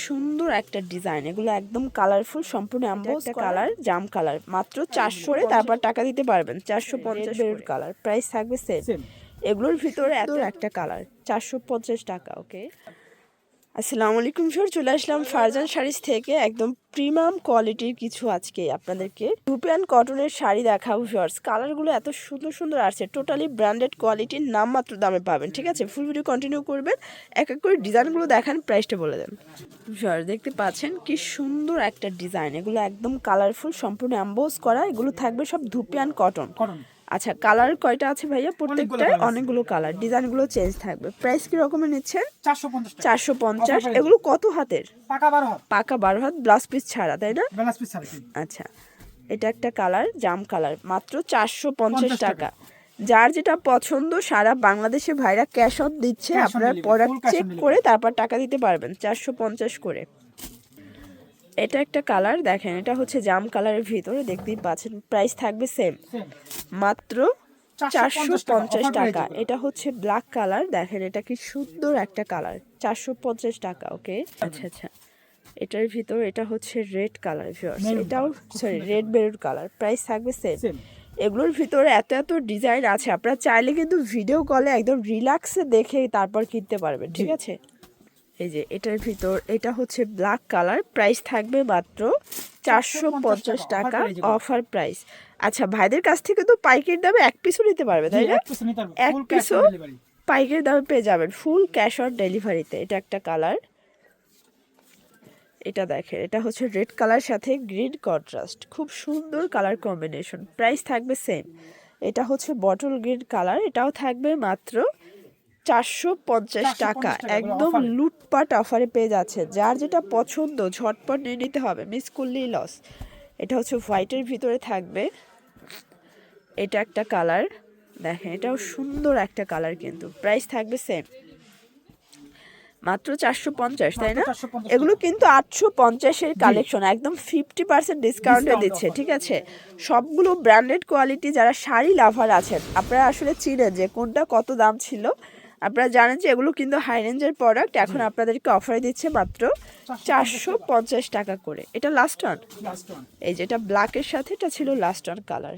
সুন্দর একটা ডিজাইন, এগুলো একদম কালারফুল, সম্পূর্ণ এমবোস কালার, জাম কালার, মাত্র 400 করে তারপর টাকা দিতে পারবেন। 450 বেরুর কালার, প্রাইস থাকবে সেম। এগুলোর ভিতরে এত একটা কালার, 450 টাকা। ওকে, আসসালামু আলাইকুম স্যার, চলে আসলাম ফারজান শাড়িজ থেকে। একদম প্রিমিয়াম কোয়ালিটির কিছু আজকে আপনাদেরকে রুপি অ্যান্ড কটনের শাড়ি দেখাবো ভিউয়ার্স। কালারগুলো এত সুন্দর সুন্দর আসছে, টোটালি ব্র্যান্ডেড কোয়ালিটির, নামমাত্র দামে পাবেন। ঠিক আছে, ফুল ভিডিও কন্টিনিউ করবেন, এক এক করে ডিজাইনগুলো দেখান, প্রাইসটা বলে দেন। ভিউয়ার্স দেখতে পাচ্ছেন কি সুন্দর একটা ডিজাইন, এগুলো একদম কালারফুল, সম্পূর্ণ এমবোস করা। এগুলো থাকবে সব ধুপি অ্যান্ড কটন। আচ্ছা, কালার কয়টা আছে ভাইয়া? প্রত্যেকটায় অনেকগুলো কালার, ডিজাইনগুলো চেঞ্জ থাকবে। প্রাইস কি রকমের নিচ্ছেন? 450। এগুলো কত হাতের? পাকা 12 হাত, ব্লাউজ পিস ছাড়া, তাই না? আচ্ছা, এটা একটা কালার, জাম কালার, মাত্র 450 টাকা। যার যেটা পছন্দ সারা বাংলাদেশে ভাইরা ক্যাশ অন দিচ্ছে, আপনারা প্রোডাক্ট চেক করে তারপর টাকা দিতে পারবেন। 450 করে। এটা একটা কালার দেখেন, এটা হচ্ছে জাম কালারের ভিতরে, দেখতেই পাচ্ছেন। প্রাইস থাকবে সেম, মাত্র 450 টাকা। এটা হচ্ছে ব্ল্যাক কালার, দেখেন এটা কি সুন্দর একটা কালার, 450 টাকা। ওকে, আচ্ছা আচ্ছা, এটার ভিতর এটা হচ্ছে রেড কালার, এটাও সরি রেড বেরুর কালার, প্রাইস থাকবে সেম। এগুলোর ভিতরে এত এত ডিজাইন আছে, আপনারা চাইলে কিন্তু ভিডিও কলে একদম রিল্যাক্সে দেখে তারপর কিনতে পারবেন। ঠিক আছে, এই যে এটার ভিতর এটা হচ্ছে ব্ল্যাক কালার, প্রাইস থাকবে মাত্র 450 টাকা, অফার প্রাইস। আচ্ছা, ভাইদের কাছ থেকে তো পাইকারি দামে এক পিসও নিতে পারবে, তাই না? এক পিসও পাইকারি দামে পেয়ে যাবেন, ফুল ক্যাশ অন ডেলিভারিতে। এটা একটা কালার, এটা দেখেন, এটা হচ্ছে রেড কালার সাথে গ্রিন কন্ট্রাস্ট, খুব সুন্দর কালার কম্বিনেশন। প্রাইস থাকবে সেম। এটা হচ্ছে বটল গ্রিন কালার, এটাও থাকবে মাত্র 450 টাকা। একদম লুটপাট অফারে পেয়ে যাচ্ছে, যার যেটা পছন্দ ঝটপট নিয়ে নিতে হবে, মিস করলেই লস। এটা হচ্ছে হোয়াইটের ভিতরে থাকবে, এটা একটা কালার দেখেন, এটাও সুন্দর একটা কালার, কিন্তু প্রাইস থাকবে সেম, মাত্র 450, তাই না? এগুলো কিন্তু 850-এর কালেকশন, একদম 50% ডিসকাউন্টে দিচ্ছে। ঠিক আছে, সবগুলো ব্র্যান্ডেড কোয়ালিটি। যারা শাড়ি লাভার আছেন, আপনারা আসলে চিনেন যে কোনটা কত দাম ছিল, আপনারা জানেন যে এগুলো কিন্তু হাই রেঞ্জের প্রোডাক্ট। এখন আপনাদেরকে অফারে দিচ্ছে মাত্র 450 টাকা করে। এটা লাস্ট অন, এই যেটা ব্ল্যাকের সাথে, এটা ছিল last on colour.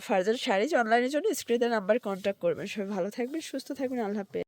Farzan saris অনলাইনের জন্য স্ক্রিনের নাম্বার কন্ট্যাক্ট করবেন। সবাই ভালো থাকবেন, সুস্থ থাকবেন, আল্লাহ হাফেজ।